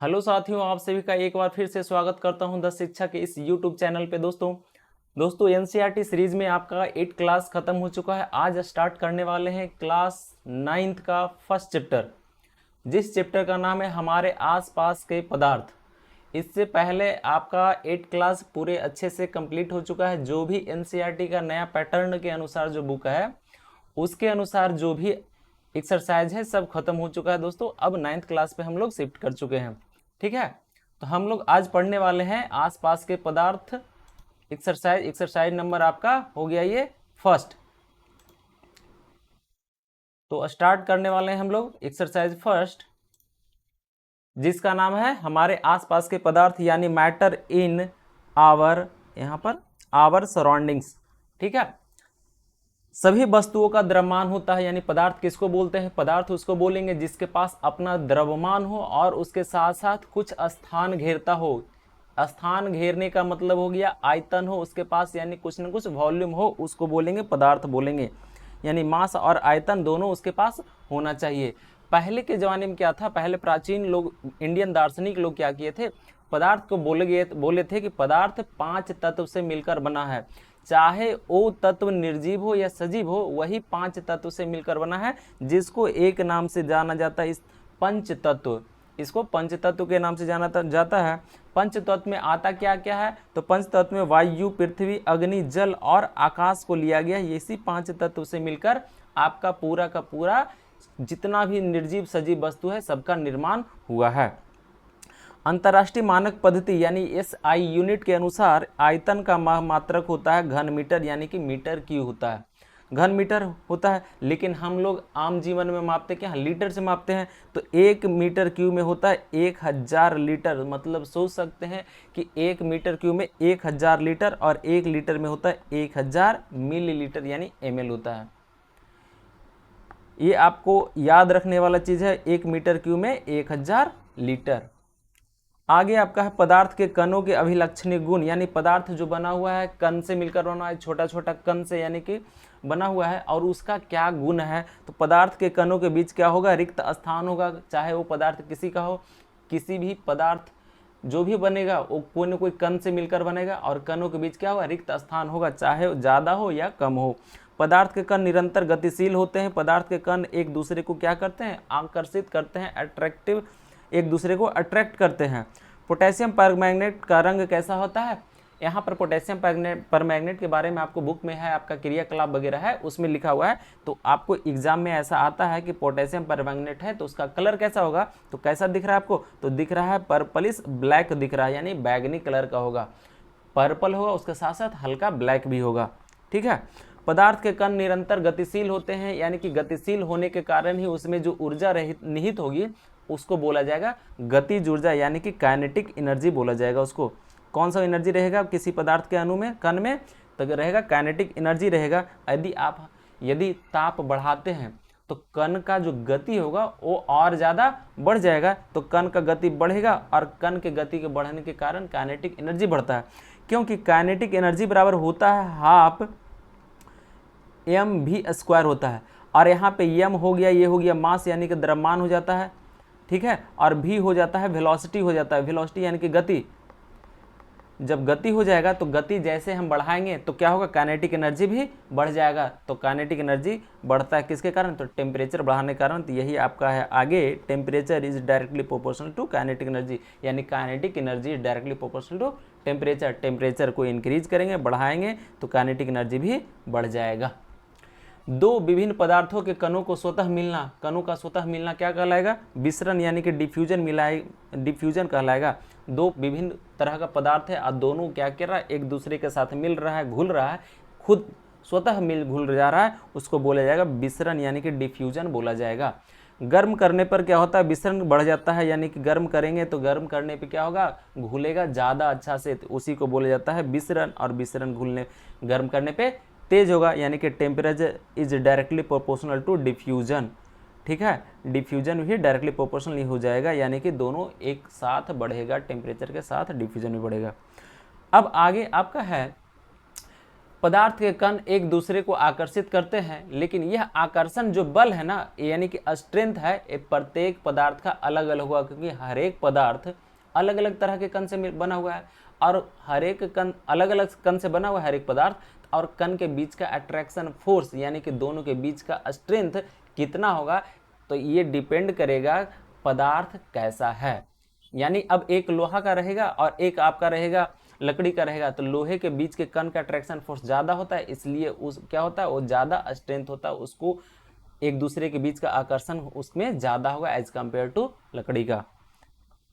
Hello साथियों, आप सभी का एक बार फिर से स्वागत करता हूं द शिक्षा के इस यूट्यूब चैनल पे। दोस्तों एनसीईआरटी सीरीज में आपका 8 क्लास खत्म हो चुका है। आज स्टार्ट करने वाले हैं क्लास 9th का फर्स्ट चैप्टर, जिस चैप्टर का नाम है हमारे आसपास के पदार्थ। इससे पहले आपका 8 क्लास पूरे अच्छे से कंप्लीट हो चुका है। जो भी एनसीईआरटी का नया पैटर्न के अनुसार जो बुक है उसके अनुसार जो भी एक्सरसाइज है सब खत्म हो चुका है दोस्तों। अब 9th क्लास पे हम लोग शिफ्ट कर चुके हैं। ठीक है, तो हम लोग आज पढ़ने वाले हैं आसपास के पदार्थ। एक्सरसाइज नंबर आपका हो गया ये फर्स्ट। तो स्टार्ट करने वाले हैं हम लोग एक्सरसाइज फर्स्ट, जिसका नाम है हमारे आसपास के पदार्थ, यानी मैटर इन आवर, यहाँ पर आवर सराउंडिंग्स। ठीक है, सभी वस्तुओं का द्रव्यमान होता है, यानी पदार्थ किसको बोलते हैं? पदार्थ उसको बोलेंगे जिसके पास अपना द्रव्यमान हो और उसके साथ साथ कुछ स्थान घेरता हो। स्थान घेरने का मतलब हो गया आयतन हो उसके पास, यानी कुछ न कुछ वॉल्यूम हो, उसको बोलेंगे पदार्थ बोलेंगे। यानी मास और आयतन दोनों उसके पास होना चाहिए। पहले के जमाने में क्या था, पहले प्राचीन लोग, इंडियन दार्शनिक लोग क्या किए थे, पदार्थ को बोले थे कि पदार्थ 5 तत्व से मिलकर बना है। चाहे वो तत्व निर्जीव हो या सजीव हो, वही 5 तत्व से मिलकर बना है, जिसको एक नाम से जाना जाता है, इस पंच तत्व। इसको पंच तत्व के नाम से जाना जाता है। पंच तत्व में आता क्या क्या है? तो पंच तत्व में वायु, पृथ्वी, अग्नि, जल और आकाश को लिया गया। इसी 5 तत्व से मिलकर आपका पूरा का पूरा जितना भी निर्जीव सजीव वस्तु है सबका निर्माण हुआ है। अंतर्राष्ट्रीय मानक पद्धति यानी एसआई यूनिट के अनुसार आयतन का मात्रक होता है घन मीटर, यानी कि मीटर क्यूब होता है, घन मीटर होता है। लेकिन हम लोग आम जीवन में मापते क्या? लीटर से मापते हैं। तो 1 मीटर क्यूब में होता है 1000 लीटर। मतलब सोच सकते हैं कि 1 मीटर क्यूब में 1000 लीटर और 1 लीटर में होता है 1000 मिलीलीटर, यानी ml होता है। ये आपको याद रखने वाला चीज़ है, 1 मीटर क्यूब में 1000 लीटर। आगे आपका है पदार्थ के कणों के अभिलक्षणीय गुण, यानी पदार्थ जो बना हुआ है कण से मिलकर बना है, छोटा छोटा कण से यानी कि बना हुआ है, और उसका क्या गुण है। तो पदार्थ के कणों के बीच क्या होगा? रिक्त स्थान होगा। चाहे वो पदार्थ किसी का हो, किसी भी पदार्थ जो भी बनेगा वो कोई न कोई कण से मिलकर बनेगा, और कणों के बीच क्या होगा? रिक्त स्थान होगा, चाहे ज़्यादा हो या कम हो। पदार्थ के कण निरंतर गतिशील होते हैं। पदार्थ के कण एक दूसरे को क्या करते हैं? आकर्षित करते हैं, अट्रैक्टिव, एक दूसरे को अट्रैक्ट करते हैं। पोटेशियम परमैंगनेट का रंग कैसा होता है? यहाँ पर पोटेशियम परमैंगनेट के बारे में आपको बुक में है, आपका क्रियाकलाप वगैरह है उसमें लिखा हुआ है। तो आपको एग्जाम में ऐसा आता है कि पोटेशियम परमैंगनेट है तो उसका कलर कैसा होगा? तो कैसा दिख रहा है आपको? तो दिख रहा है पर्पलिश ब्लैक दिख रहा है, यानी बैगनी कलर का होगा। पर्पल होगा, उसके साथ साथ हल्का ब्लैक भी होगा। ठीक है, पदार्थ के कण निरंतर गतिशील होते हैं, यानी कि गतिशील होने के कारण ही उसमें जो ऊर्जा निहित होगी उसको बोला जाएगा गतिज ऊर्जा, यानी कि काइनेटिक एनर्जी बोला जाएगा उसको। कौन सा एनर्जी रहेगा किसी पदार्थ के अणु में, कण में? तो रहेगा काइनेटिक एनर्जी रहेगा। यदि ताप बढ़ाते हैं तो कण का जो गति होगा वो और ज़्यादा बढ़ जाएगा, तो कण का गति बढ़ेगा और कण के गति के बढ़ने के कारण काइनेटिक एनर्जी बढ़ता है। क्योंकि काइनेटिक एनर्जी बराबर होता है हाफ mv² होता है। और यहाँ पे m हो गया, ये हो गया मास यानी कि द्रव्यमान हो जाता है। ठीक है, और v हो जाता है वेलोसिटी हो जाता है। वेलोसिटी यानी कि गति। जब गति हो जाएगा तो गति जैसे हम बढ़ाएंगे तो क्या होगा? काइनेटिक एनर्जी भी बढ़ जाएगा। तो काइनेटिक एनर्जी बढ़ता है किसके कारण? तो टेम्परेचर बढ़ाने के कारण। तो यही आपका है आगे, temperature is directly proportional to kinetic energy, यानी kinetic energy is directly proportional to temperature. Temperature को इंक्रीज करेंगे, बढ़ाएंगे तो काइनेटिक एनर्जी भी बढ़ जाएगा। दो विभिन्न पदार्थों के कणों को स्वतः मिलना, कणों का स्वतः मिलना क्या कहलाएगा? विसरण, यानी कि डिफ्यूजन कहलाएगा। दो विभिन्न तरह का पदार्थ है और दोनों क्या कर रहा है? एक दूसरे के साथ मिल रहा है, घुल रहा है, खुद स्वतः मिल घुल जा रहा है, उसको बोला जाएगा विसरण, यानी कि डिफ्यूजन बोला जाएगा। गर्म करने पर क्या होता है? विसरण बढ़ जाता है, यानी कि गर्म करेंगे तो गर्म करने पे क्या होगा? घुलेगा ज़्यादा अच्छा से, तो उसी को बोला जाता है विसरण। और विसरण घुलने, गर्म करने पे तेज होगा, यानी कि temperature is directly proportional to diffusion. ठीक है, डिफ्यूजन भी डायरेक्टली प्रोपोर्शनल ही हो जाएगा, यानी कि दोनों एक साथ बढ़ेगा, टेम्परेचर के साथ डिफ्यूजन भी बढ़ेगा। अब आगे आपका है पदार्थ के कण एक दूसरे को आकर्षित करते हैं, लेकिन यह आकर्षण जो बल है ना, यानी कि स्ट्रेंथ है, ये प्रत्येक पदार्थ का अलग अलग होगा, क्योंकि हर एक पदार्थ अलग अलग तरह के कण से बना हुआ है और हर एक कण अलग अलग कण से बना हुआ है हर एक पदार्थ, और कण के बीच का अट्रैक्शन फोर्स यानी कि दोनों के बीच का स्ट्रेंथ कितना होगा, तो ये डिपेंड करेगा पदार्थ कैसा है। यानी अब एक लोहा का रहेगा और एक आपका रहेगा लकड़ी का रहेगा, तो लोहे के बीच के कण का अट्रैक्शन फोर्स ज़्यादा होता है, इसलिए उस क्या होता है, वो ज़्यादा स्ट्रेंथ होता है, उसको एक दूसरे के बीच का आकर्षण उसमें ज़्यादा होगा एज कम्पेयर टू लकड़ी का।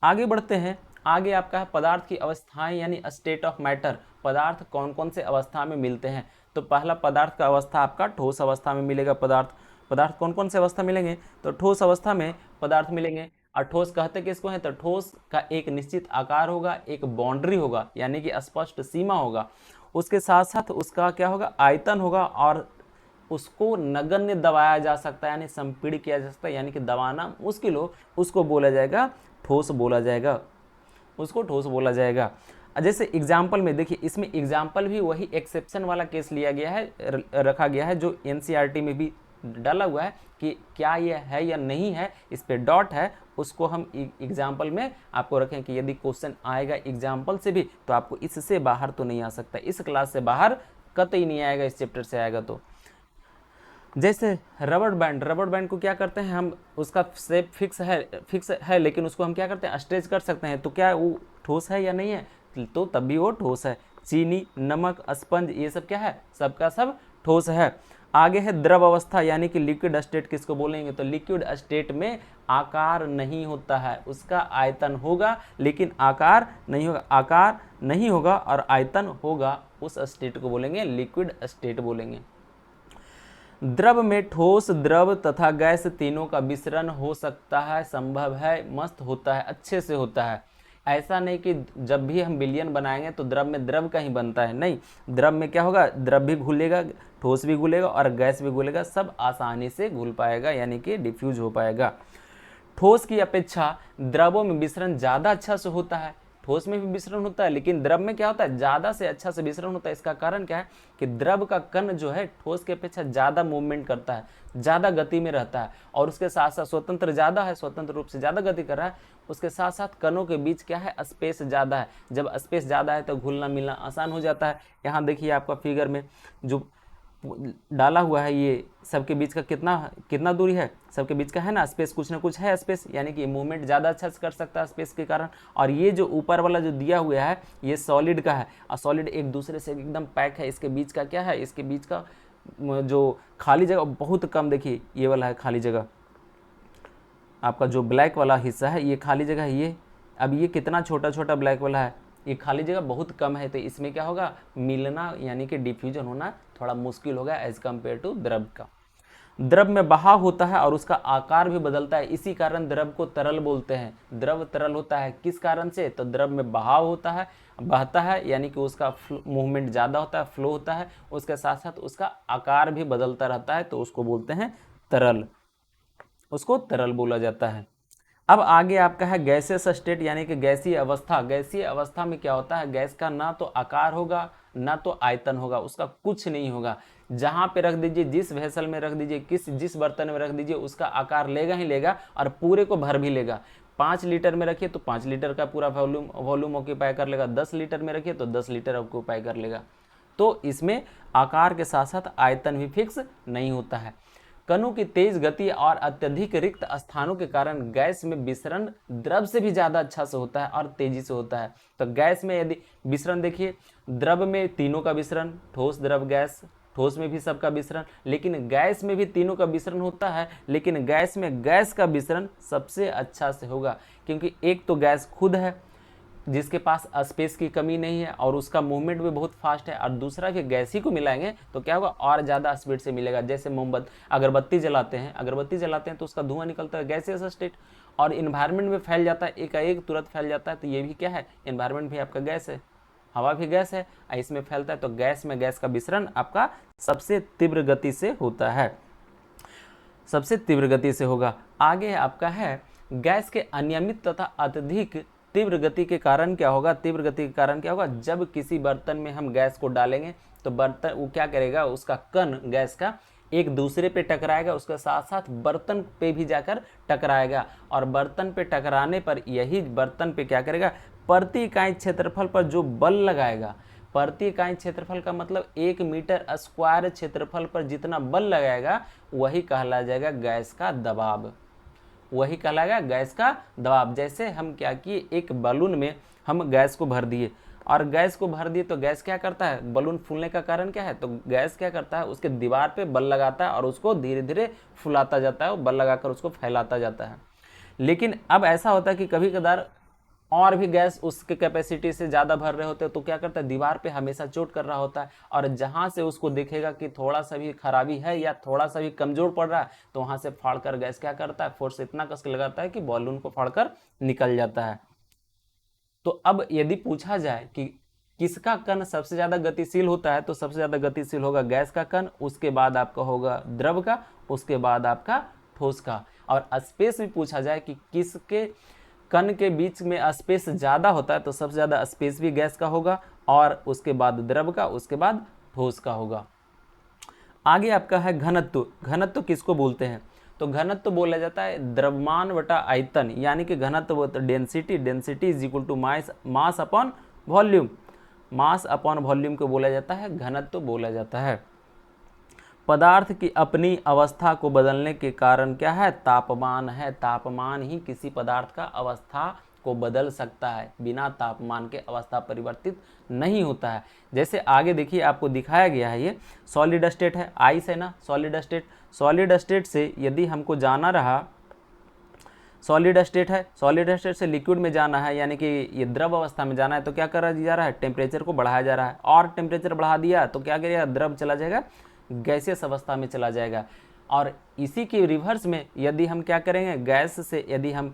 आगे बढ़ते हैं। आगे आपका है पदार्थ की अवस्थाएं यानी स्टेट ऑफ मैटर, पदार्थ कौन कौन से अवस्था में मिलते हैं। तो पहला पदार्थ का अवस्था आपका ठोस अवस्था में मिलेगा। पदार्थ कौन कौन से अवस्था मिलेंगे, तो ठोस अवस्था में पदार्थ मिलेंगे। और ठोस कहते किसको है, तो ठोस का एक निश्चित आकार होगा, एक बाउंड्री होगा यानी कि स्पष्ट सीमा होगा, उसके साथ साथ उसका क्या होगा, आयतन होगा, और उसको नगण्य दबाया जा सकता है यानी संपीड़ित किया जा सकता है, यानी कि दबाना मुश्किल हो, उसको बोला जाएगा ठोस बोला जाएगा, उसको ठोस बोला जाएगा। जैसे एग्जाम्पल में देखिए, इसमें एग्जाम्पल भी वही एक्सेप्शन वाला केस लिया गया है, रखा गया है जो एनसीईआरटी में भी डाला हुआ है कि क्या ये है या नहीं है, इस पे डॉट है, उसको हम एग्जाम्पल में आपको रखें कि यदि क्वेश्चन आएगा एग्जाम्पल से भी तो आपको इससे बाहर तो नहीं आ सकता, इस क्लास से बाहर कतई नहीं आएगा, इस चैप्टर से आएगा तो। जैसे रबर बैंड को क्या करते हैं हम, उसका शेप फिक्स है लेकिन उसको हम क्या करते हैं, स्ट्रेच कर सकते हैं, तो क्या वो ठोस है या नहीं है, तो तब भी वो ठोस है। चीनी, नमक, स्पंज, ये सब क्या है, सबका सब ठोस है। आगे है द्रव अवस्था यानी कि लिक्विड स्टेट किसको बोलेंगे, तो लिक्विड स्टेट में आकार नहीं होता है, उसका आयतन होगा लेकिन आकार नहीं होगा, आकार नहीं होगा और आयतन होगा, उस स्टेट को बोलेंगे लिक्विड स्टेट बोलेंगे। द्रव में ठोस, द्रव तथा गैस तीनों का मिश्रण हो सकता है, संभव है, मस्त होता है, अच्छे से होता है। ऐसा नहीं कि जब भी हम विलयन बनाएंगे तो द्रव में द्रव का ही बनता है, नहीं, द्रव में क्या होगा, द्रव भी घुलेगा, ठोस भी घुलेगा और गैस भी घुलेगा, सब आसानी से घुल पाएगा यानी कि डिफ्यूज हो पाएगा। ठोस की अपेक्षा द्रवों में मिश्रण ज़्यादा अच्छा से होता है, ठोस में भी मिश्रण होता है लेकिन द्रव में क्या होता है, ज़्यादा से अच्छा से मिश्रण होता है। इसका कारण क्या है कि द्रव का कण जो है ठोस के अपेक्षा ज़्यादा मूवमेंट करता है, ज़्यादा गति में रहता है, और उसके साथ साथ स्वतंत्र ज़्यादा है, स्वतंत्र रूप से ज़्यादा गति कर रहा है, उसके साथ साथ कणों के बीच क्या है, स्पेस ज़्यादा है। जब स्पेस ज़्यादा है तो घुलना मिलना आसान हो जाता है। यहाँ देखिए आपका फिगर में जो डाला हुआ है, ये सबके बीच का कितना दूरी है, सबके बीच का है ना स्पेस, कुछ ना कुछ है स्पेस, यानी कि मूवमेंट ज़्यादा अच्छा से कर सकता है स्पेस के कारण। और ये जो ऊपर वाला जो दिया हुआ है ये सॉलिड का है, और सॉलिड एक दूसरे से एकदम पैक है, इसके बीच का क्या है, इसके बीच का जो खाली जगह बहुत कम, देखिए ये वाला है खाली जगह, आपका जो ब्लैक वाला हिस्सा है ये खाली जगह है, ये अब ये कितना छोटा छोटा ब्लैक वाला है, ये खाली जगह बहुत कम है, तो इसमें क्या होगा, मिलना यानी कि डिफ्यूजन होना थोड़ा मुश्किल होगा एज कम्पेयर टू द्रव का। द्रव में बहाव होता है और उसका आकार भी बदलता है, इसी कारण द्रव को तरल बोलते हैं। द्रव तरल होता है किस कारण से, तो द्रव में बहाव होता है, बहता है यानी कि उसका मूवमेंट ज़्यादा होता है, फ्लो होता है, उसके साथ साथ उसका आकार भी बदलता रहता है, तो उसको बोलते हैं तरल, उसको तरल बोला जाता है। अब आगे आपका है गैसियस स्टेट यानी कि गैसीय अवस्था। गैसीय अवस्था में क्या होता है, गैस का ना तो आकार होगा ना तो आयतन होगा, उसका कुछ नहीं होगा, जहाँ पे रख दीजिए, जिस वेसल में रख दीजिए, जिस बर्तन में रख दीजिए, उसका आकार लेगा ही लेगा और पूरे को भर भी लेगा। 5 लीटर में रखिए तो 5 लीटर का पूरा वॉल्यूम ऑक्यूपाई कर लेगा, 10 लीटर में रखिए तो 10 लीटर ऑक्यूपाई कर लेगा। तो इसमें आकार के साथ साथ आयतन भी फिक्स नहीं होता है। कणों की तेज गति और अत्यधिक रिक्त स्थानों के कारण गैस में विसरण द्रव से भी ज़्यादा अच्छा से होता है और तेजी से होता है। तो गैस में यदि विसरण देखिए, द्रव में तीनों का विसरण, ठोस, द्रव, गैस, ठोस में भी सबका विसरण, लेकिन गैस में भी तीनों का विसरण होता है, लेकिन गैस में गैस का विसरण सबसे अच्छा से होगा, क्योंकि एक तो गैस खुद है जिसके पास स्पेस की कमी नहीं है और उसका मूवमेंट भी बहुत फास्ट है, और दूसरा कि गैस ही को मिलाएंगे तो क्या होगा, और ज़्यादा स्पीड से मिलेगा। जैसे अगरबत्ती जलाते हैं तो उसका धुआं निकलता है, गैसियस स्टेट, और इन्वायरमेंट में फैल जाता है, एकाएक तुरंत फैल जाता है, तो ये भी क्या है, इन्वायरमेंट भी आपका गैस है, हवा भी गैस है, इसमें फैलता है, तो गैस में गैस का विसरण आपका सबसे तीव्र गति से होता है, सबसे तीव्र गति से होगा। आगे आपका है गैस के अनियमित तथा अत्यधिक तीव्र गति के कारण क्या होगा, तीव्र गति के कारण क्या होगा, जब किसी बर्तन में हम गैस को डालेंगे तो बर्तन वो क्या करेगा, उसका कण गैस का एक दूसरे पे टकराएगा, उसके साथ साथ बर्तन पे भी जाकर टकराएगा, और बर्तन पे टकराने पर यही बर्तन पे क्या करेगा, प्रति इकाई क्षेत्रफल पर जो बल लगाएगा, प्रति इकाई क्षेत्रफल का मतलब 1 मीटर स्क्वायर क्षेत्रफल पर जितना बल लगाएगा वही कहला जाएगा गैस का दबाव, वही कहलाएगा गैस का दबाव। जैसे हम क्या किए, एक बलून में हम गैस को भर दिए, और गैस को भर दिए तो गैस क्या करता है, बलून फूलने का कारण क्या है, तो गैस क्या करता है, उसके दीवार पे बल लगाता है और उसको धीरे धीरे फुलाता जाता है, बल लगाकर उसको फैलाता जाता है। लेकिन अब ऐसा होता है कि कभी कभार और भी गैस उसके कैपेसिटी से ज़्यादा भर रहे होते हैं, तो क्या करता है, दीवार पे हमेशा चोट कर रहा होता है, और जहाँ से उसको देखेगा कि थोड़ा सा भी खराबी है या थोड़ा सा भी कमज़ोर पड़ रहा है, तो वहाँ से फाड़कर गैस क्या करता है, फोर्स इतना कस के लगाता है कि बॉलून को फाड़कर निकल जाता है। तो अब यदि पूछा जाए कि किसका कण सबसे ज़्यादा गतिशील होता है, तो सबसे ज़्यादा गतिशील होगा गैस का कण, उसके बाद आपका होगा द्रव का, उसके बाद आपका ठोस का। और स्पेस भी पूछा जाए कि किसके कण के बीच में स्पेस ज़्यादा होता है, तो सबसे ज़्यादा स्पेस भी गैस का होगा, और उसके बाद द्रव का, उसके बाद ठोस का होगा। आगे आपका है घनत्व। घनत्व किसको बोलते हैं, तो घनत्व बोला जाता है द्रव्यमान बटा आयतन, यानी कि घनत्व density, density is equal to mass upon volume, mass upon volume को बोला जाता है घनत्व बोला जाता है। पदार्थ की अपनी अवस्था को बदलने के कारण क्या है, तापमान है। तापमान ही किसी पदार्थ का अवस्था को बदल सकता है, बिना तापमान के अवस्था परिवर्तित नहीं होता है। जैसे आगे देखिए आपको दिखाया गया है, ये सॉलिड स्टेट है, आइस है ना, सॉलिड स्टेट, सॉलिड स्टेट से यदि हमको जाना रहा, सॉलिड स्टेट है, सॉलिड स्टेट से लिक्विड में जाना है, यानी कि ये द्रव अवस्था में जाना है, तो क्या करा जा रहा है, टेम्परेचर को बढ़ाया जा रहा है, और टेम्परेचर बढ़ा दिया तो क्या करेगा, द्रव चला जाएगा गैसियस अवस्था में चला जाएगा। और इसी के रिवर्स में यदि हम क्या करेंगे, गैस से यदि हम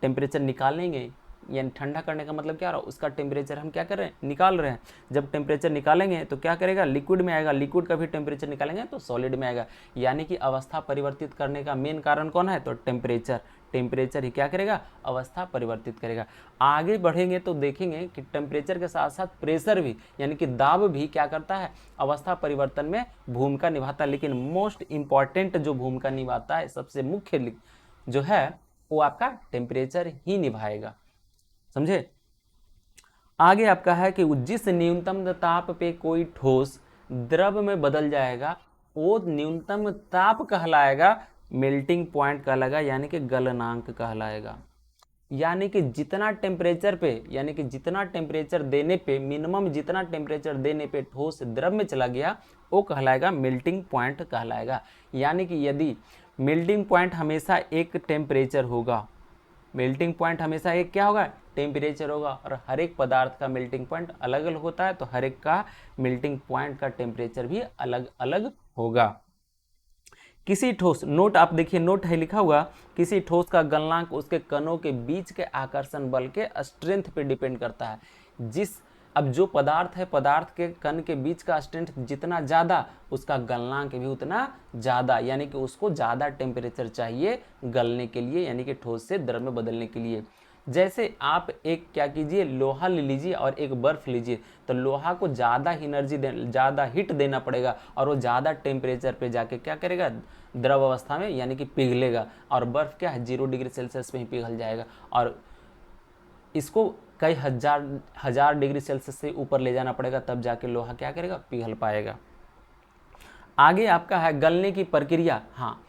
टेम्परेचर निकालेंगे, यानी ठंडा करने का मतलब क्या हो रहा है, उसका टेम्परेचर हम क्या कर रहे हैं, निकाल रहे हैं। जब टेम्परेचर निकालेंगे तो क्या करेगा, लिक्विड में आएगा, लिक्विड का भी टेम्परेचर निकालेंगे तो सॉलिड में आएगा। यानी कि अवस्था परिवर्तित करने का मेन कारण कौन है, तो टेम्परेचर, टेम्परेचर ही क्या करेगा, अवस्था परिवर्तित करेगा। आगे बढ़ेंगे तो देखेंगे कि टेम्परेचर के साथ साथ प्रेशर भी, यानी कि दाब भी क्या करता है, अवस्था परिवर्तन में भूमिका निभाता है। लेकिन मोस्ट इंपॉर्टेंट जो भूमिका निभाता है, सबसे मुख्य जो है, वो आपका टेम्परेचर ही निभाएगा, समझे। आगे आपका है कि जिस न्यूनतम ताप पे कोई ठोस द्रव में बदल जाएगा, वो न्यूनतम ताप कहलाएगा, मेल्टिंग पॉइंट कहलाएगा, यानी कि गलनांक कहलाएगा। यानी कि जितना टेम्परेचर पे, यानी कि जितना टेम्परेचर देने पे, मिनिमम जितना टेम्परेचर देने पे ठोस द्रव में चला गया, वो कहलाएगा मेल्टिंग पॉइंट कहलाएगा। यानी कि यदि मेल्टिंग पॉइंट हमेशा एक टेम्परेचर होगा, मेल्टिंग पॉइंट हमेशा एक क्या होगा, टेम्परेचर होगा, और हर एक पदार्थ का मेल्टिंग पॉइंट अलग अलग होता है, तो हर एक का मेल्टिंग पॉइंट का टेम्परेचर भी अलग अलग होगा। किसी ठोस, नोट आप देखिए, नोट है लिखा हुआ, किसी ठोस का गलनांक उसके कणों के बीच के आकर्षण बल के स्ट्रेंथ पे डिपेंड करता है। अब जो पदार्थ है, पदार्थ के कण के बीच का स्ट्रेंथ जितना ज़्यादा, उसका गलनांक भी उतना ज़्यादा, यानी कि उसको ज़्यादा टेम्परेचर चाहिए गलने के लिए, यानी कि ठोस से द्रव में बदलने के लिए। जैसे आप एक क्या कीजिए, लोहा ले लीजिए और एक बर्फ लीजिए, तो लोहा को ज़्यादा एनर्जी ज़्यादा हीट देना पड़ेगा, और वो ज़्यादा टेम्परेचर पे जाके क्या करेगा, द्रव अवस्था में, यानी कि पिघलेगा। और बर्फ क्या है, 0 डिग्री सेल्सियस पे ही पिघल जाएगा, और इसको कई हजार डिग्री सेल्सियस से ऊपर ले जाना पड़ेगा, तब जाके लोहा क्या करेगा, पिघल पाएगा। आगे आपका है गलने की प्रक्रिया। हाँ,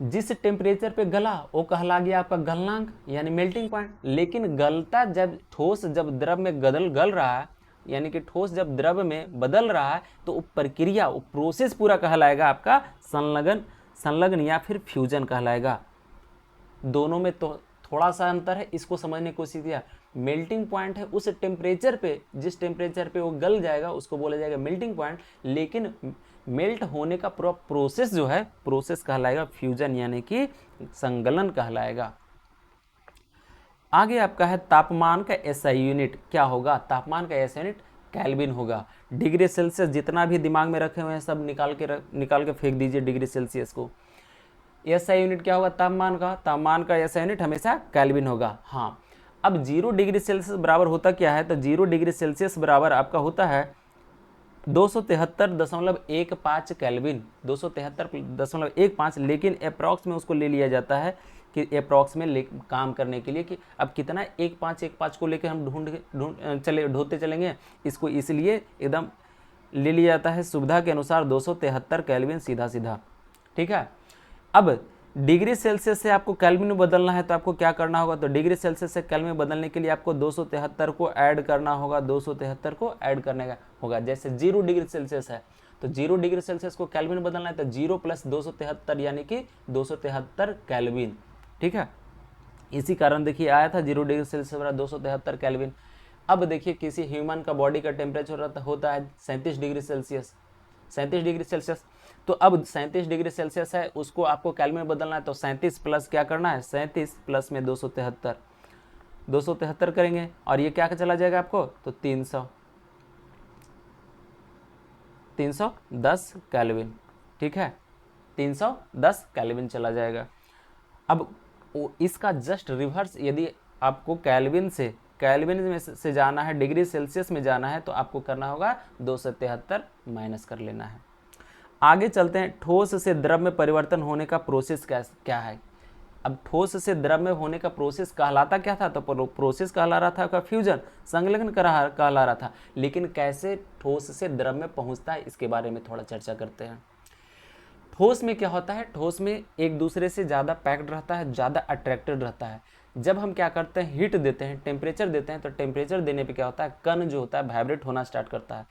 जिस टेम्परेचर पे गला वो कहला गया आपका गलनांक, यानी मेल्टिंग पॉइंट। लेकिन गलता जब ठोस, जब द्रव में गल रहा है, यानी कि ठोस जब द्रव में बदल रहा है, तो वो प्रक्रिया, वो प्रोसेस पूरा कहलाएगा आपका संलग्न या फिर फ्यूजन कहलाएगा। दोनों में तो थोड़ा सा अंतर है, इसको समझने की कोशिश किया। मेल्टिंग पॉइंट है उस टेम्परेचर पे, जिस टेम्परेचर पे वो गल जाएगा उसको बोला जाएगा मेल्टिंग पॉइंट, लेकिन मेल्ट होने का पूरा प्रोसेस जो है, प्रोसेस कहलाएगा फ्यूजन, यानी कि संगलन कहलाएगा। आगे आपका है तापमान का एसआई यूनिट क्या होगा, तापमान का एसआई यूनिट केल्विन होगा। डिग्री सेल्सियस जितना भी दिमाग में रखे हुए हैं सब निकाल के फेंक दीजिए डिग्री सेल्सियस को। एसआई यूनिट क्या होगा, तापमान का एसआई यूनिट हमेशा केल्विन होगा। हाँ, अब 0 डिग्री सेल्सियस बराबर होता क्या है, तो 0 डिग्री सेल्सियस बराबर आपका होता है 273.15 केल्विन, 273.15, लेकिन अप्रॉक्स में उसको ले लिया जाता है कि अप्रॉक्स में काम करने के लिए कि अब कितना 1.5 को लेकर हम ढूंढते चलेंगे इसको, इसलिए एकदम ले लिया जाता है सुविधा के अनुसार 273 केल्विन सीधा सीधा। ठीक है, अब डिग्री सेल्सियस से आपको केल्विन में बदलना है तो आपको क्या करना होगा, तो डिग्री सेल्सियस से केल्विन में बदलने के लिए आपको 273 को ऐड करना होगा, 273 को ऐड करने का होगा। जैसे 0 डिग्री सेल्सियस है तो 0 डिग्री सेल्सियस को केल्विन में बदलना है तो 0 + 273 यानी कि 273 केल्विन। ठीक है, इसी कारण देखिए आया था 0 डिग्री सेल्सियस बराबर 273 केल्विन। अब देखिए किसी ह्यूमन का बॉडी का टेम्परेचर होता है 37 डिग्री सेल्सियस, 37 डिग्री सेल्सियस। तो अब 37 डिग्री सेल्सियस है, उसको आपको केल्विन में बदलना है तो 37 प्लस क्या करना है, 37 प्लस में 273, 273 करेंगे और ये क्या चला जाएगा आपको, तो 310 केल्विन। ठीक है, 310 केल्विन चला जाएगा। अब इसका जस्ट रिवर्स, यदि आपको केल्विन में से जाना है, डिग्री सेल्सियस में जाना है तो आपको करना होगा 273 माइनस कर लेना है। आगे चलते हैं, ठोस से द्रव में परिवर्तन होने का प्रोसेस क्या है। अब ठोस से द्रव में होने का प्रोसेस कहलाता क्या था, तो प्रोसेस कहला रहा था फ्यूजन, संलग्न कहला रहा था, लेकिन कैसे ठोस से द्रव में पहुंचता है इसके बारे में थोड़ा चर्चा करते हैं। ठोस में क्या होता है, ठोस में एक दूसरे से ज़्यादा पैक्ड रहता है, ज़्यादा अट्रैक्टेड रहता है। जब हम क्या करते हैं, हीट देते हैं, टेम्परेचर देते हैं, तो टेम्परेचर देने पे क्या होता है, कण जो होता है वाइब्रेट होना स्टार्ट करता है,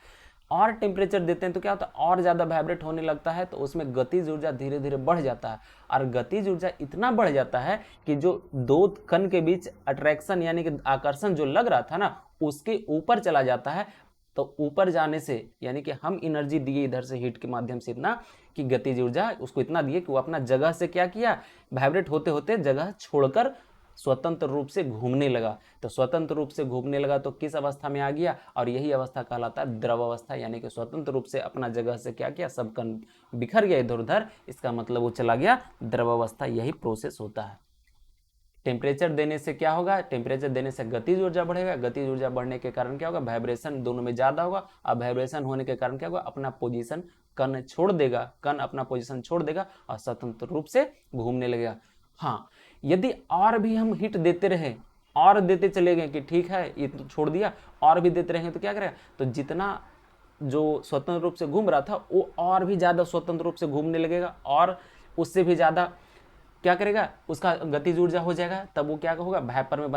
और टेम्परेचर देते हैं तो क्या होता है, और ज़्यादा वाइब्रेट होने लगता है, तो उसमें गतिज ऊर्जा धीरे धीरे बढ़ जाता है, और गतिज ऊर्जा इतना बढ़ जाता है कि जो दो कण के बीच अट्रैक्शन यानी कि आकर्षण जो लग रहा था ना, उसके ऊपर चला जाता है। तो ऊपर जाने से यानी कि हम एनर्जी दिए इधर से हीट के माध्यम से इतना कि गतिज ऊर्जा उसको इतना दिए कि वो अपना जगह से क्या किया, वाइब्रेट होते होते जगह छोड़कर स्वतंत्र रूप से घूमने लगा। तो स्वतंत्र रूप से घूमने लगा तो किस अवस्था में आ गया, और यही अवस्था कहलाता है द्रव अवस्था, यानी कि स्वतंत्र रूप से अपना जगह से क्या किया, सब कण बिखर गया इधर उधर, इसका मतलब वो चला गया द्रव अवस्था। यही प्रोसेस होता है। टेम्परेचर देने से क्या होगा, टेम्परेचर देने से गतिज ऊर्जा बढ़ेगा, गतिज ऊर्जा बढ़ने के कारण क्या होगा, वाइब्रेशन दोनों में ज़्यादा होगा, और वाइब्रेशन होने के कारण क्या होगा, अपना पोजीशन कण छोड़ देगा, कण अपना पोजीशन छोड़ देगा और स्वतंत्र रूप से घूमने लगेगा। हाँ, यदि और भी हम हीट देते रहे और देते चले गए कि ठीक है ये तो छोड़ दिया, और भी देते रहेंगे तो क्या करेगा, तो जितना जो स्वतंत्र रूप से घूम रहा था वो और भी ज़्यादा स्वतंत्र रूप से घूमने लगेगा, और उससे भी ज़्यादा क्या करेगा, उसका गतिज ऊर्जा हो जाएगा, तब वो क्या होगा, वेपर में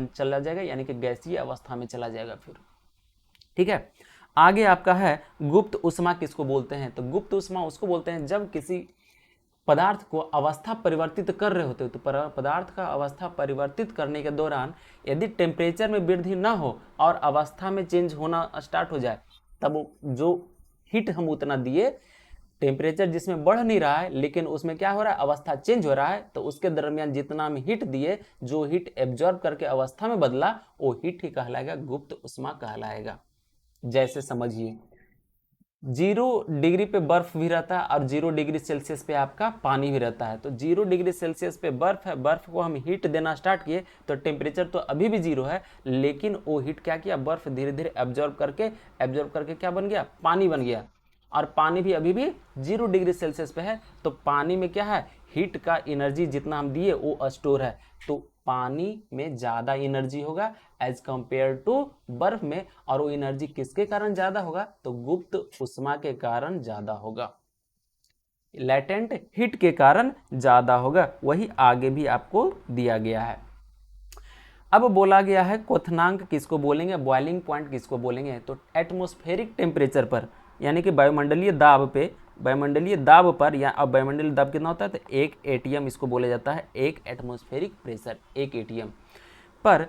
चला जाएगा, यानी कि गैसीय अवस्था में चला जाएगा फिर। ठीक है, आगे आपका है गुप्त उष्मा किसको बोलते हैं, तो गुप्त उष्मा उसको बोलते हैं जब किसी पदार्थ को अवस्था परिवर्तित कर रहे होते हो, तो पदार्थ का अवस्था परिवर्तित करने के दौरान यदि टेम्परेचर में वृद्धि ना हो और अवस्था में चेंज होना स्टार्ट हो जाए, तब जो हीट हम उतना दिए, टेम्परेचर जिसमें बढ़ नहीं रहा है लेकिन उसमें क्या हो रहा है, अवस्था चेंज हो रहा है, तो उसके दरमियान जितना हम हीट दिए, जो हीट एब्जॉर्ब करके अवस्था में बदला, वो हीट ही कहलाएगा, गुप्त उष्मा कहलाएगा। जैसे समझिए 0 डिग्री पे बर्फ भी रहता है और 0 डिग्री सेल्सियस पे आपका पानी भी रहता है। तो 0 डिग्री सेल्सियस पे बर्फ है, बर्फ को हम हीट देना स्टार्ट किए तो टेम्परेचर तो अभी भी 0 है, लेकिन वो हीट क्या किया, बर्फ धीरे धीरे एब्जॉर्ब करके क्या बन गया, पानी बन गया, और पानी भी अभी भी 0 डिग्री सेल्सियस पे है। तो पानी में क्या है, हीट का एनर्जी जितना हम दिए वो स्टोर है, तो पानी में ज़्यादा एनर्जी होगा एज कंपेयर टू बर्फ में, और वो एनर्जी किसके कारण ज़्यादा होगा, तो गुप्त उष्मा के कारण ज़्यादा होगा, लैटेंट हीट के कारण ज़्यादा होगा। वही आगे भी आपको दिया गया है। अब बोला गया है क्वथनांक किसको बोलेंगे, बॉइलिंग पॉइंट किसको बोलेंगे, तो एटमॉस्फेरिक टेम्परेचर पर यानी कि वायुमंडलीय दाब पर, या अब वायुमंडलीय दाब कितना होता है, तो 1 ATM इसको बोला जाता है, 1 एटमॉस्फेरिक प्रेशर 1 ATM पर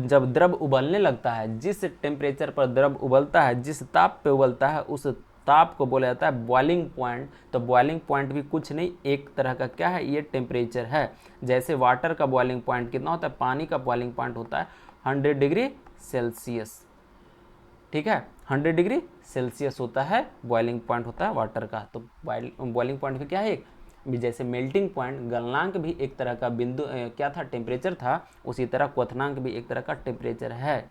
जब द्रव उबलने लगता है, जिस टेम्परेचर पर द्रव उबलता है, जिस ताप पे उबलता है, उस ताप को बोला जाता है बॉइलिंग पॉइंट। तो बॉइलिंग पॉइंट भी कुछ नहीं, एक तरह का क्या है, ये टेम्परेचर है। जैसे वाटर का बॉइलिंग पॉइंट कितना होता है, पानी का बॉइलिंग पॉइंट होता है 100 डिग्री सेल्सियस। ठीक है, 100 डिग्री सेल्सियस होता है बॉइलिंग पॉइंट होता है वाटर का। तो बॉइलिंग पॉइंट भी क्या है, जैसे मेल्टिंग पॉइंट गलनांक भी एक तरह का बिंदु क्या था, टेम्परेचर था, उसी तरह क्वथनांक भी एक तरह का टेम्परेचर है।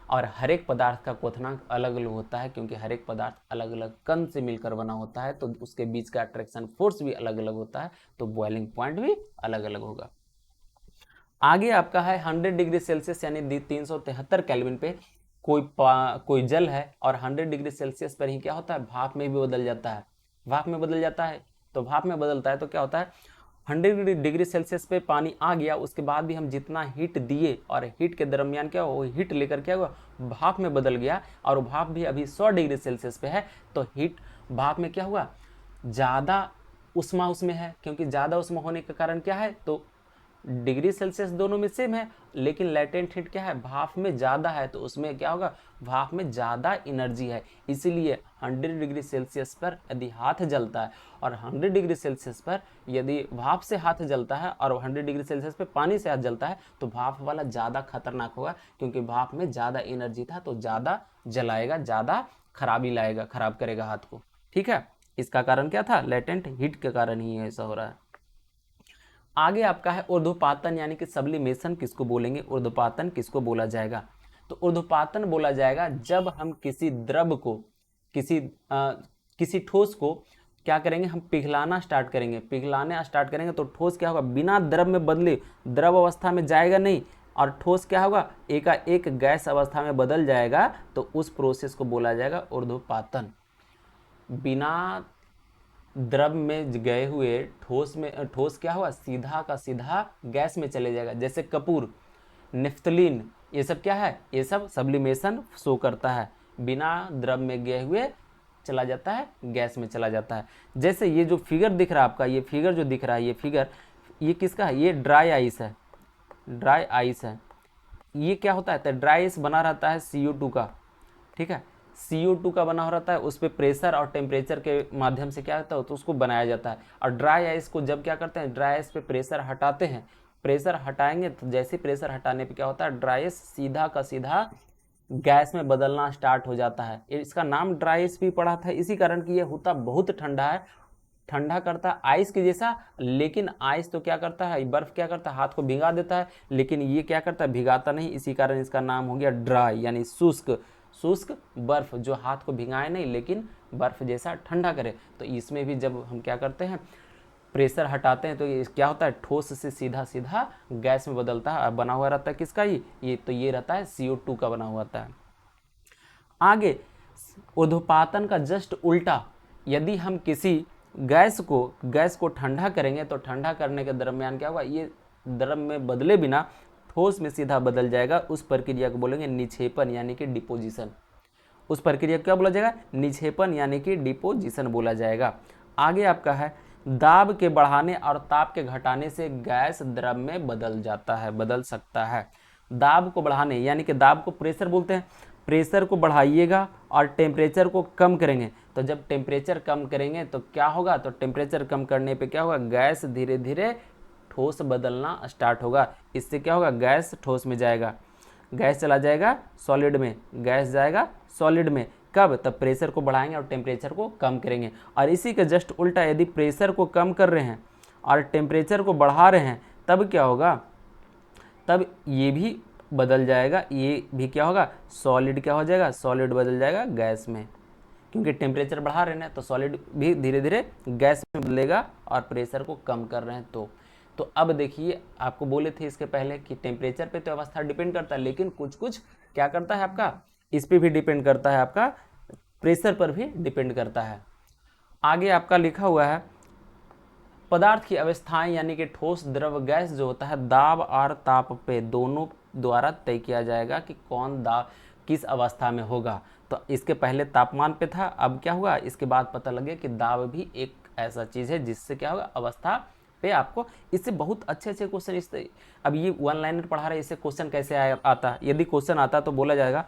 और हर एक पदार्थ का क्वथनांक अलग अलग होता है, क्योंकि हर एक पदार्थ अलग अलग कण से मिलकर बना होता है, तो उसके बीच का अट्रैक्शन फोर्स भी अलग अलग होता है, तो बॉइलिंग पॉइंट भी अलग अलग होगा। आगे आपका है 100 डिग्री सेल्सियस यानी 373 केल्विन पे कोई जल है, और 100 डिग्री सेल्सियस पर ही क्या होता है, भाप में भी बदल जाता है। भाप में बदल जाता है, तो भाप में बदलता है तो क्या होता है, 100 डिग्री सेल्सियस पे पानी आ गया, उसके बाद भी हम जितना हीट दिए और हीट के दरमियान क्या हुआ, हीट लेकर क्या हुआ, भाप में बदल गया, और भाप भी अभी 100 डिग्री सेल्सियस पे है, तो हीट भाप में क्या हुआ, ज़्यादा उष्मा उसमें है, क्योंकि ज़्यादा उष्मा होने के कारण क्या है, तो डिग्री सेल्सियस दोनों में सेम है, लेकिन लेटेंट हीट क्या है, भाप में ज़्यादा है, तो उसमें क्या होगा, भाप में ज़्यादा एनर्जी है, इसीलिए 100 डिग्री सेल्सियस पर यदि हाथ जलता है और 100 डिग्री सेल्सियस पर यदि भाप से हाथ जलता है और 100 डिग्री सेल्सियस पर पानी से हाथ जलता है, तो भाप वाला ज़्यादा खतरनाक होगा, क्योंकि भाप में ज़्यादा एनर्जी था, तो ज़्यादा जलाएगा, ज़्यादा खराबी लाएगा, खराब करेगा हाथ को। ठीक है, इसका कारण क्या था, लेटेंट हीट के कारण ही ऐसा हो रहा है। आगे आपका है ऊर्ध्वपातन यानी कि सब्लिमेशन किसको बोलेंगे, ऊर्ध्वपातन किसको बोला जाएगा, तो ऊर्ध्वपातन बोला जाएगा जब हम किसी द्रव को किसी ठोस को क्या करेंगे, हम पिघलाना स्टार्ट करेंगे, पिघलाने स्टार्ट करेंगे तो ठोस क्या होगा, बिना द्रव में बदले द्रव अवस्था में जाएगा नहीं, और ठोस क्या होगा, एक गैस अवस्था में बदल जाएगा, तो उस प्रोसेस को बोला जाएगा ऊर्ध्वपातन। बिना द्रव में गए हुए ठोस क्या हुआ, सीधा का सीधा गैस में चले जाएगा, जैसे कपूर, नेफ्थलीन, ये सब क्या है, ये सब सब्लिमेशन शो करता है, बिना द्रव में गए हुए चला जाता है, गैस में चला जाता है। जैसे ये जो फिगर दिख रहा है आपका, ये फिगर जो दिख रहा है, ये फिगर ये किसका है, ये ड्राई आइस है, ड्राई आइस है। ये क्या होता है, तो ड्राई आइस बना रहता है CO2 का, ठीक है, CO2 का बना हो रहता है, उस पर प्रेशर और टेम्परेचर के माध्यम से क्या होता है, तो उसको बनाया जाता है। और ड्राई आइस को जब क्या करते हैं, ड्राई आइस पे प्रेशर हटाते हैं, प्रेशर हटाएंगे तो जैसे प्रेशर हटाने पे क्या होता है, ड्राई आइस सीधा का सीधा गैस में बदलना स्टार्ट हो जाता है। इसका नाम ड्राई आइस भी पड़ा था इसी कारण कि यह होता बहुत ठंडा है, ठंडा करता है आइस के जैसा, लेकिन आइस तो क्या करता है, बर्फ क्या करता है, हाथ को भिगा देता है, लेकिन ये क्या करता है, भिगाता नहीं, इसी कारण इसका नाम हो गया ड्राई यानी शुष्क। शुष्क बर्फ जो हाथ को भिगाए नहीं, लेकिन बर्फ जैसा ठंडा करे। तो इसमें भी जब हम क्या करते हैं, प्रेशर हटाते हैं, तो ये क्या होता है, ठोस से सीधा सीधा गैस में बदलता है, बना हुआ रहता है किसका, ये तो ये रहता है CO2 का बना हुआ रहता है। आगे ऊर्ध्वपातन का जस्ट उल्टा, यदि हम किसी गैस को ठंडा करेंगे, तो ठंडा करने के दरमियान क्या होगा, ये द्रव में बदले बिना ठोस में सीधा बदल जाएगा, उस प्रक्रिया को बोलेंगे निक्षेपण यानी कि डिपोजिशन। उस प्रक्रिया को क्या बोला जाएगा, निक्षेपण यानी कि डिपोजिशन बोला जाएगा। आगे आपका है दाब के बढ़ाने और ताप के घटाने से गैस द्रव में बदल जाता है, बदल सकता है। दाब को बढ़ाने यानी कि दाब को प्रेशर बोलते हैं, प्रेशर को बढ़ाइएगा और टेम्परेचर को कम करेंगे, तो जब टेम्परेचर कम करेंगे तो क्या होगा, तो टेम्परेचर कम करने पे क्या होगा, गैस धीरे धीरे ठोस बदलना स्टार्ट होगा, इससे क्या होगा, गैस ठोस में जाएगा, गैस चला जाएगा सॉलिड में, गैस जाएगा सॉलिड में, कब, तब प्रेशर को बढ़ाएंगे और टेम्परेचर को कम करेंगे। और इसी के जस्ट उल्टा, यदि प्रेशर को कम कर रहे हैं और टेम्परेचर को बढ़ा रहे हैं, तब क्या होगा, तब ये भी बदल जाएगा, ये भी क्या होगा, सॉलिड क्या हो जाएगा, सॉलिड बदल जाएगा गैस में, क्योंकि टेम्परेचर बढ़ा रहे हैं तो सॉलिड भी धीरे धीरे गैस में बदलेगा, और प्रेशर को कम कर रहे हैं तो अब देखिए, आपको बोले थे इसके पहले कि टेम्परेचर पे तो अवस्था डिपेंड करता है, लेकिन कुछ कुछ क्या करता है आपका, इस पे भी डिपेंड करता है, आपका प्रेशर पर भी डिपेंड करता है। आगे आपका लिखा हुआ है पदार्थ की अवस्थाएं यानी कि ठोस द्रव गैस जो होता है, दाब और ताप पे दोनों द्वारा तय किया जाएगा कि कौन दाब किस अवस्था में होगा। तो इसके पहले तापमान पे था, अब क्या हुआ, इसके बाद पता लगे कि दाब भी एक ऐसा चीज़ है जिससे क्या होगा, अवस्था पे आपको इससे बहुत अच्छे अच्छे क्वेश्चन इससे, अब ये वन लाइनर पढ़ा रहे, इससे क्वेश्चन कैसे आता, यदि क्वेश्चन आता तो बोला जाएगा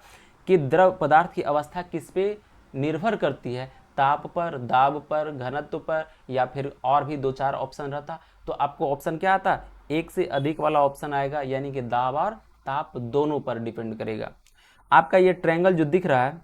कि द्रव पदार्थ की अवस्था किस पे निर्भर करती है, ताप पर, दाब पर, घनत्व पर, या फिर और भी 2-4 ऑप्शन रहता, तो आपको ऑप्शन क्या आता, एक से अधिक वाला ऑप्शन आएगा, यानी कि दाब और ताप दोनों पर डिपेंड करेगा। आपका ये ट्रायंगल जो दिख रहा है,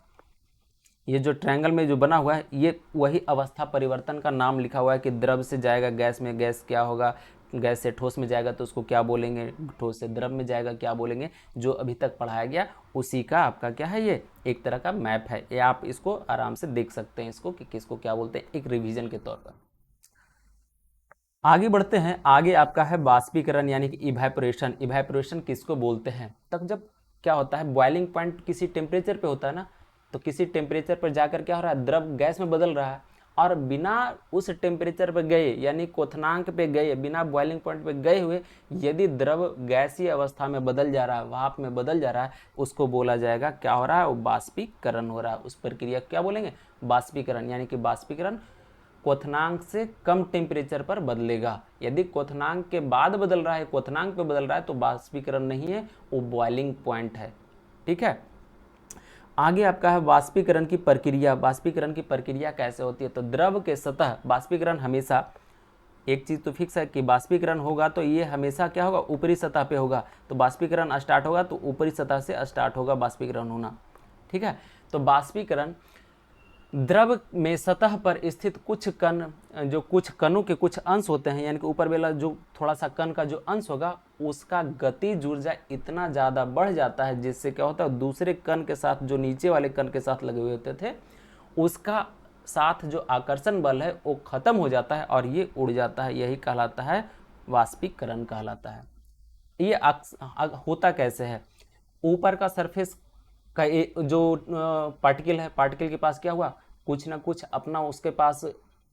ये जो ट्रायंगल में जो बना हुआ है ये वही अवस्था परिवर्तन का नाम लिखा हुआ है कि द्रव से जाएगा गैस में, गैस क्या होगा, गैस से ठोस में जाएगा तो उसको क्या बोलेंगे, ठोस से द्रव में जाएगा क्या बोलेंगे। जो अभी तक पढ़ाया गया उसी का आपका क्या है, ये एक तरह का मैप है। ये आप इसको आराम से देख सकते हैं इसको कि किसको क्या बोलते हैं, एक रिवीजन के तौर पर। आगे बढ़ते हैं। आगे आपका है बाष्पीकरण यानी कि इवेपोरेशन। इवेपोरेशन किसको बोलते हैं, तब जब क्या होता है बॉइलिंग पॉइंट किसी टेम्परेचर पे होता है ना, तो किसी टेम्परेचर पर जाकर क्या हो रहा है, द्रव गैस में बदल रहा है, और बिना उस टेम्परेचर पे गए यानी क्वथनांक पे गए, बिना बॉइलिंग पॉइंट पे गए हुए यदि द्रव गैसीय अवस्था में बदल जा रहा है, भाप में बदल जा रहा है, उसको बोला जाएगा क्या हो रहा है, वो बाष्पीकरण हो रहा है। उस प्रक्रिया को क्या बोलेंगे, बाष्पीकरण। यानी कि बाष्पीकरण क्वथनांक से कम टेम्परेचर पर बदलेगा। यदि क्वथनांक के बाद बदल रहा है, क्वथनांक पे बदल रहा है, तो बाष्पीकरण नहीं है, वो बॉइलिंग पॉइंट है। ठीक है। आगे आपका है बाष्पीकरण की प्रक्रिया। बाष्पीकरण की प्रक्रिया कैसे होती है, तो द्रव के सतह बाष्पीकरण हमेशा, एक चीज़ तो फिक्स है कि बाष्पीकरण होगा तो ये हमेशा क्या होगा, ऊपरी सतह पे होगा। तो बाष्पीकरण स्टार्ट होगा तो ऊपरी सतह से स्टार्ट होगा बाष्पीकरण होना। ठीक है। तो बाष्पीकरण द्रव में सतह पर स्थित कुछ कण, जो कुछ कणों के कुछ अंश होते हैं, यानी कि ऊपर वाला जो थोड़ा सा कण का जो अंश होगा उसका गतिज ऊर्जा इतना ज़्यादा बढ़ जाता है, जिससे क्या होता है दूसरे कण के साथ, जो नीचे वाले कण के साथ लगे हुए होते थे, उसका साथ जो आकर्षण बल है वो खत्म हो जाता है और ये उड़ जाता है। यही कहलाता है वाष्पीकरण कहलाता है। ये होता कैसे है, ऊपर का सरफेस का जो पार्टिकल है, पार्टिकल के पास क्या हुआ, कुछ ना कुछ अपना उसके पास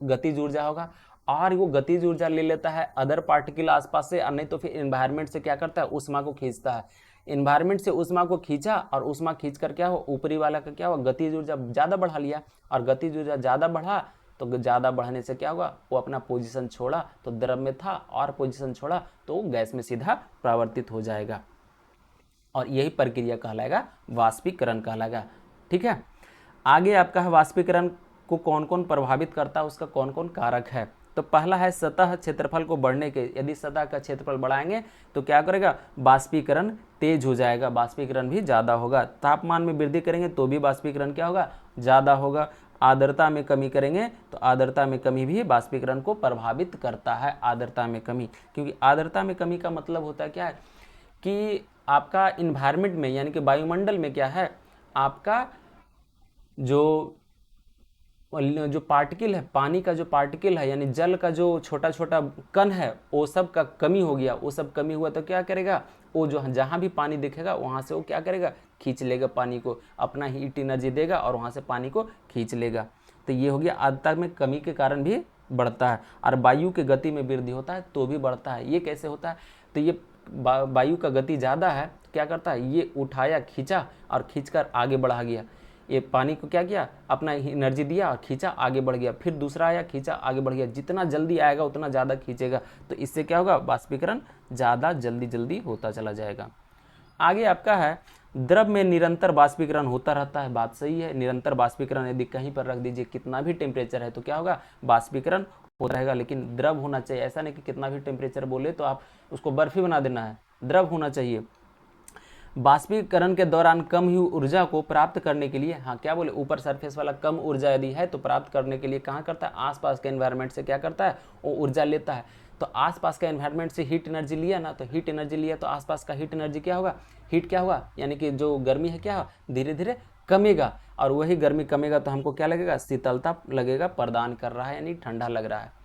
गतिज ऊर्जा होगा, और वो गतिज ऊर्जा ले लेता है अदर पार्टिकल आसपास से, और नहीं तो फिर इन्वायरमेंट से क्या करता है, ऊष्मा को खींचता है। इन्वायरमेंट से ऊष्मा को खींचा और ऊष्मा खींच कर क्या हो, ऊपरी वाला का क्या हुआ, गतिज ऊर्जा ज़्यादा बढ़ा लिया, और गतिज ऊर्जा ज़्यादा बढ़ा तो ज़्यादा बढ़ने से क्या हुआ, वो अपना पोजीशन छोड़ा, तो द्रव में था और पोजीशन छोड़ा तो गैस में सीधा परावर्तित हो जाएगा, और यही प्रक्रिया कहलाएगा वाष्पीकरण कहलाएगा। ठीक है। आगे आपका है वाष्पीकरण को कौन कौन प्रभावित करता है, उसका कौन कौन कारक है। तो पहला है सतह क्षेत्रफल को बढ़ने के, यदि सतह का क्षेत्रफल बढ़ाएंगे तो क्या करेगा, बाष्पीकरण तेज हो जाएगा, बाष्पीकरण भी ज़्यादा होगा। तापमान में वृद्धि करेंगे तो भी बाष्पीकरण क्या होगा, ज़्यादा होगा। आर्द्रता में कमी करेंगे तो आर्द्रता में कमी भी बाष्पीकरण को प्रभावित करता है। आर्द्रता में कमी, क्योंकि आर्द्रता में कमी का मतलब होता है क्या है कि आपका इन्वायरमेंट में यानी कि वायुमंडल में क्या है, आपका जो पार्टिकल है, पानी का जो पार्टिकल है यानी जल का जो छोटा छोटा कण है, वो सब का कमी हो गया। वो सब कमी हुआ तो क्या करेगा, वो जो जहाँ भी पानी दिखेगा वहाँ से वो क्या करेगा, खींच लेगा पानी को, अपना हीट एनर्जी देगा और वहाँ से पानी को खींच लेगा। तो ये हो गया आर्द्रता में कमी के कारण भी बढ़ता है। और वायु की गति में वृद्धि होता है तो भी बढ़ता है। ये कैसे होता है, तो ये वायु का गति ज़्यादा है, क्या करता है, ये उठाया, खींचा और खींचकर आगे बढ़ा गया। ये पानी को क्या किया, अपना एनर्जी दिया और खींचा, आगे बढ़ गया, फिर दूसरा आया, खींचा, आगे बढ़ गया। जितना जल्दी आएगा उतना ज़्यादा खींचेगा, तो इससे क्या होगा, बाष्पीकरण ज़्यादा जल्दी जल्दी होता चला जाएगा। आगे आपका है द्रव में निरंतर बाष्पीकरण होता रहता है। बात सही है, निरंतर बाष्पीकरण यदि कहीं पर रख दीजिए, कितना भी टेम्परेचर है तो क्या होगा, बाष्पीकरण होता रहेगा। लेकिन द्रव होना चाहिए, ऐसा नहीं कि कितना भी टेम्परेचर बोले तो आप उसको बर्फी बना देना है, द्रव होना चाहिए। बाष्पीकरण के दौरान कम हुई ऊर्जा को प्राप्त करने के लिए, हाँ क्या बोले, ऊपर सरफेस वाला कम ऊर्जा यदि है तो प्राप्त करने के लिए कहाँ करता है, आसपास के एनवायरनमेंट से क्या करता है, वो ऊर्जा लेता है। तो आसपास का एनवायरनमेंट से हीट एनर्जी लिया ना, तो हीट एनर्जी लिया तो आसपास का हीट एनर्जी क्या होगा, हीट क्या हुआ, यानी कि जो गर्मी है क्या धीरे धीरे कमेगा, और वही गर्मी कमेगा तो हमको क्या लगेगा, शीतलता लगेगा, प्रदान कर रहा है यानी ठंडा लग रहा है।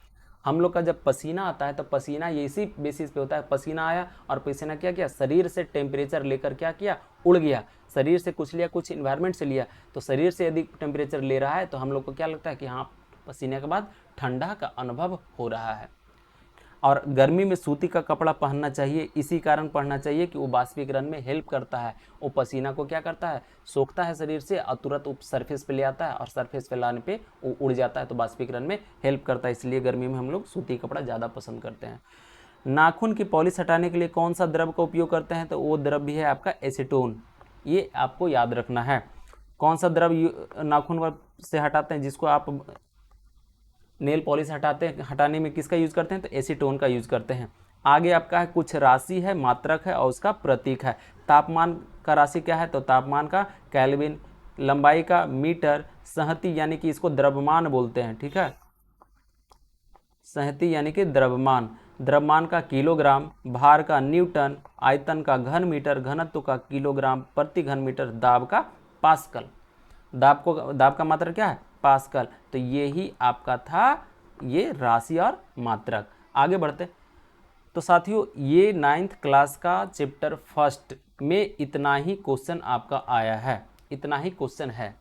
हम लोग का जब पसीना आता है तो पसीना ये इसी बेसिस पे होता है, पसीना आया और पसीना क्या किया, शरीर से टेम्परेचर लेकर क्या किया, उड़ गया, शरीर से कुछ लिया, कुछ इन्वायरमेंट से लिया। तो शरीर से यदि टेम्परेचर ले रहा है तो हम लोग को क्या लगता है कि हाँ पसीने के बाद ठंडा का अनुभव हो रहा है। और गर्मी में सूती का कपड़ा पहनना चाहिए, इसी कारण पहनना चाहिए कि वो बाष्पीकरण में हेल्प करता है। वो पसीना को क्या करता है, सोखता है शरीर से और तुरंत सरफेस पे ले आता है, और सरफेस पे लाने पे वो उड़ जाता है, तो बाष्पीकरण में हेल्प करता है। इसलिए गर्मी में हम लोग सूती कपड़ा ज़्यादा पसंद करते हैं। नाखून की पॉलिश हटाने के लिए कौन सा द्रव का उपयोग करते हैं, तो वो द्रव भी है आपका एसीटोन। ये आपको याद रखना है। कौन सा द्रव नाखून से हटाते हैं, जिसको आप नेल पॉलिश हटाने में किसका यूज़ करते हैं, तो एसीटोन का यूज़ करते हैं। आगे आपका है कुछ राशि है, मात्रक है और उसका प्रतीक है। तापमान का राशि क्या है, तो तापमान का केल्विन, लंबाई का मीटर, संहति यानी कि इसको द्रव्यमान बोलते हैं, ठीक है, संहति यानी कि द्रव्यमान, द्रव्यमान का किलोग्राम, भार का न्यूटन, आयतन का घन मीटर, घनत्व का किलोग्राम प्रति घन मीटर, दाब का पास्कल। दाब का मात्रक क्या है? पास्कल। तो ये ही आपका था ये राशि और मात्रक। आगे बढ़ते। तो साथियों ये 9th क्लास का चैप्टर फर्स्ट में इतना ही क्वेश्चन आपका आया है, इतना ही क्वेश्चन है,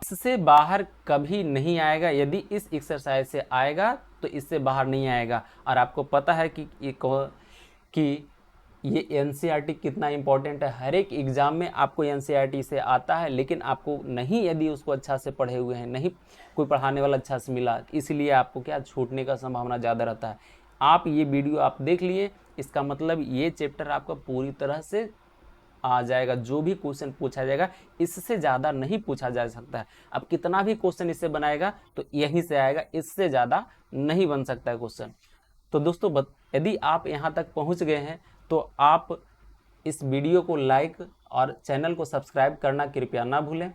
इससे बाहर कभी नहीं आएगा। यदि इस एक्सरसाइज से आएगा तो इससे बाहर नहीं आएगा। और आपको पता है कि ये एनसीईआरटी कितना इंपॉर्टेंट है। हर एक एग्जाम में आपको एनसीईआरटी से आता है, लेकिन आपको नहीं, यदि उसको अच्छा से पढ़े हुए हैं, नहीं कोई पढ़ाने वाला अच्छा से मिला, इसलिए आपको क्या छूटने का संभावना ज़्यादा रहता है। आप ये वीडियो आप देख लिए, इसका मतलब ये चैप्टर आपका पूरी तरह से आ जाएगा। जो भी क्वेश्चन पूछा जाएगा इससे ज़्यादा नहीं पूछा जा सकता है। अब कितना भी क्वेश्चन इससे बनाएगा तो यहीं से आएगा, इससे ज़्यादा नहीं बन सकता है क्वेश्चन। तो दोस्तों यदि आप यहाँ तक पहुँच गए हैं तो आप इस वीडियो को लाइक और चैनल को सब्सक्राइब करना कृपया ना भूलें।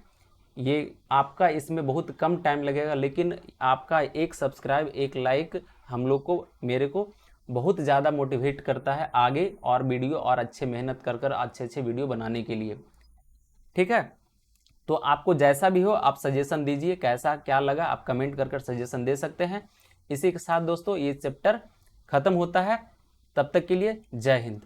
ये आपका इसमें बहुत कम टाइम लगेगा, लेकिन आपका एक सब्सक्राइब, एक लाइक हम लोग को, मेरे को बहुत ज़्यादा मोटिवेट करता है आगे और वीडियो और अच्छे मेहनत कर अच्छे वीडियो बनाने के लिए, ठीक है। तो आपको जैसा भी हो आप सजेशन दीजिए, कैसा क्या लगा आप कमेंट कर सजेशन दे सकते हैं। इसी के साथ दोस्तों ये चैप्टर खत्म होता है, तब तक के लिए जय हिंद।